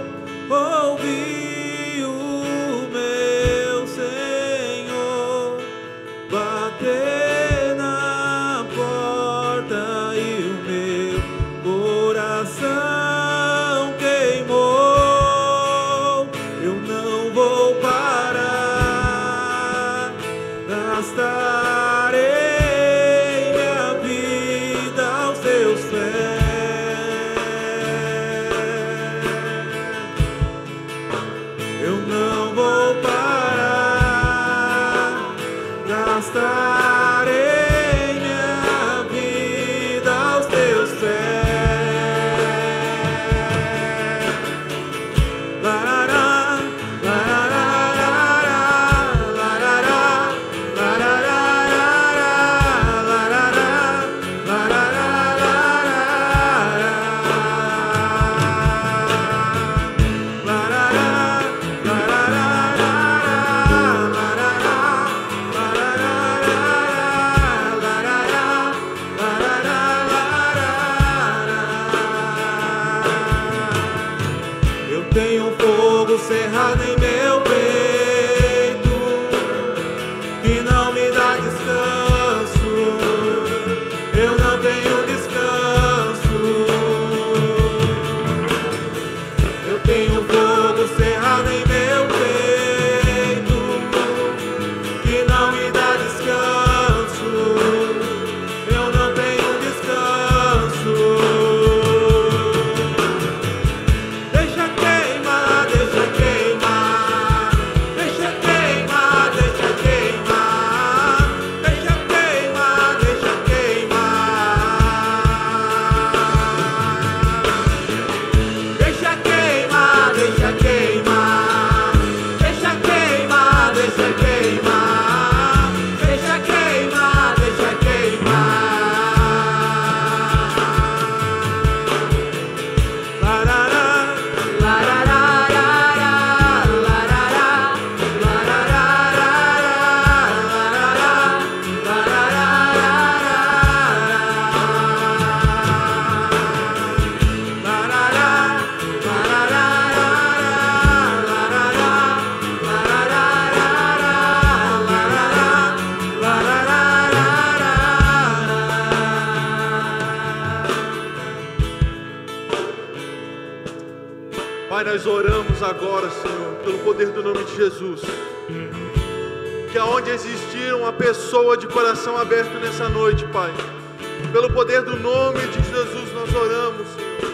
Ouvi o meu Senhor bater na porta e o meu coração queimou. Eu não vou parar, gastarei minha vida aos teus pés. Eu não vou parar, gastarei minha vida aos teus pés. Larará, eu tenho fogo cerrado em meu peito que não me dá descanso. Eu não tenho descanso. Eu tenho fogo cerrado em meu peito que não me dá descanso. Eu não tenho descanso. Deixa queimar, deixa queimar, deixa queimar, deixa queimar, deixa queimar, deixa queimar. Deixa queimar, deixa queimar, deixa queimar, deixa queimar, deixa queimar, deixa queimar. Larará, Pai, nós oramos agora, Senhor, pelo poder do nome de Jesus, que aonde existir uma pessoa de coração aberto nessa noite, Pai, pelo poder do nome de Jesus nós oramos, Senhor.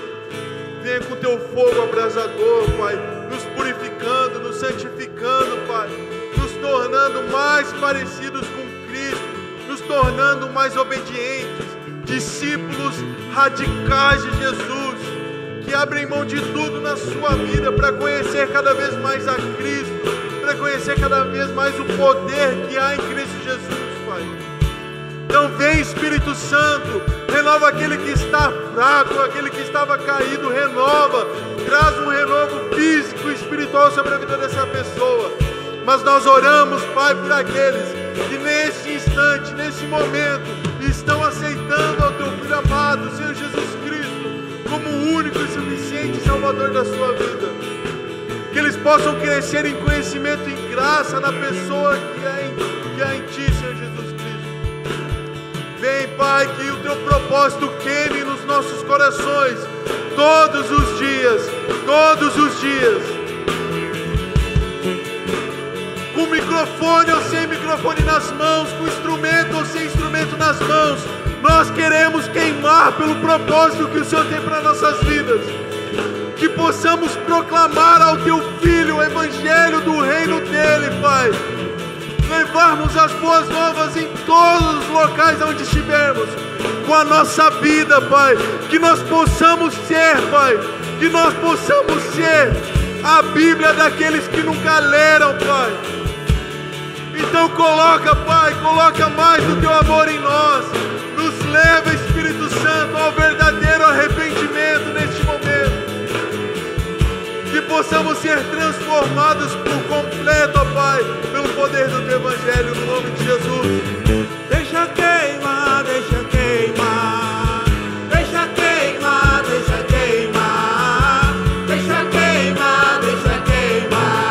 Venha com teu fogo abrasador, Pai, nos purificando, nos santificando, Pai, nos tornando mais parecidos com Cristo, nos tornando mais obedientes, discípulos radicais de Jesus, que abrem mão de tudo na sua vida para conhecer cada vez mais a Cristo, para conhecer cada vez mais o poder que há em Cristo Jesus, Pai. Então vem, Espírito Santo, renova aquele que está fraco, aquele que estava caído, renova, traz um renovo físico e espiritual sobre a vida dessa pessoa. Mas nós oramos, Pai, por aqueles que neste instante, nesse momento, estão aceitando ao Teu Filho amado, Senhor Jesus Cristo, como o único e suficiente Salvador da sua vida. Que eles possam crescer em conhecimento e em graça na pessoa que há em Ti, Senhor Jesus Cristo. Vem, Pai, que o Teu propósito queime nos nossos corações todos os dias, todos todos os dias. Com microfone ou sem microfone nas mãos, com instrumento ou sem instrumento nas mãos, nós queremos queimar pelo propósito que o Senhor tem para nossas vidas. Que possamos proclamar ao Teu Filho o Evangelho do reino dEle, Pai. Levarmos as boas novas em todos os locais onde estivermos, com a nossa vida, Pai. Que nós possamos ser, Pai, que nós possamos ser a Bíblia daqueles que nunca leram, Pai. Então coloca, Pai, coloca mais do Teu amor em nós. Nos leva, Espírito Santo, ao verdadeiro arrependimento neste momento. Que possamos ser transformados por completo, ó Pai, pelo poder do Teu Evangelho, no nome de Jesus. Deixa queimar, deixa queimar. Deixa queimar, deixa queimar. Deixa queimar, deixa queimar.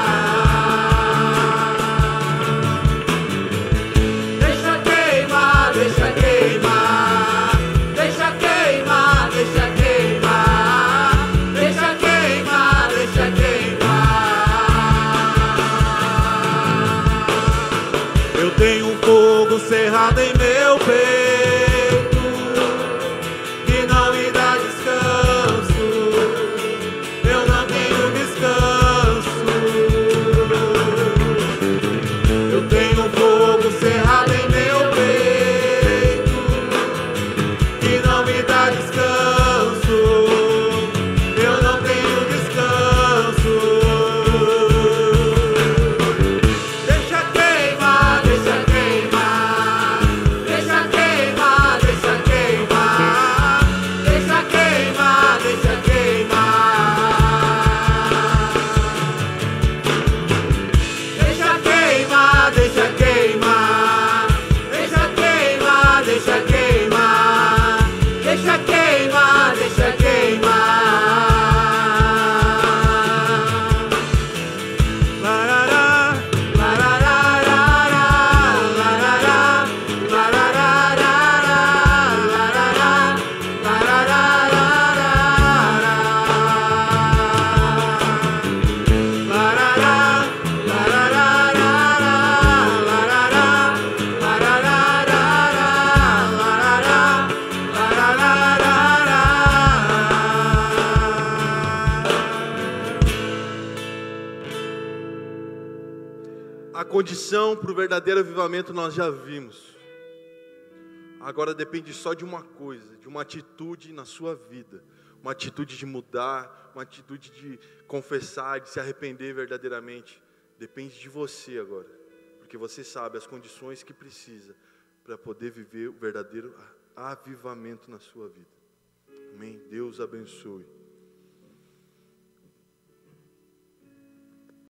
Deixa queimar, deixa queimar. Deixa queimar, deixa queimar. Deixa queimar, deixa queimar. Eu tenho um fogo cerrado em meu peito, que não me dá descanso. Eu não tenho descanso. Eu tenho um fogo cerrado em meu peito, que não me dá descanso. Eu não tenho descanso. Deixa queimar, deixa queimar. Deixa queimar, deixa queimar. Deixa queimar, deixa queimar. Deixa queimar, deixa queimar. Deixa queimar, deixa queimar. Deixa queimar, deixa queimar. Larará, larararará, larará, larararará, larará, A condição para o verdadeiro avivamento nós já vimos. Agora depende só de uma coisa, de uma atitude na sua vida. Uma atitude de mudar, uma atitude de confessar, de se arrepender verdadeiramente. Depende de você agora. Porque você sabe as condições que precisa para poder viver o verdadeiro avivamento na sua vida. Amém? Deus abençoe.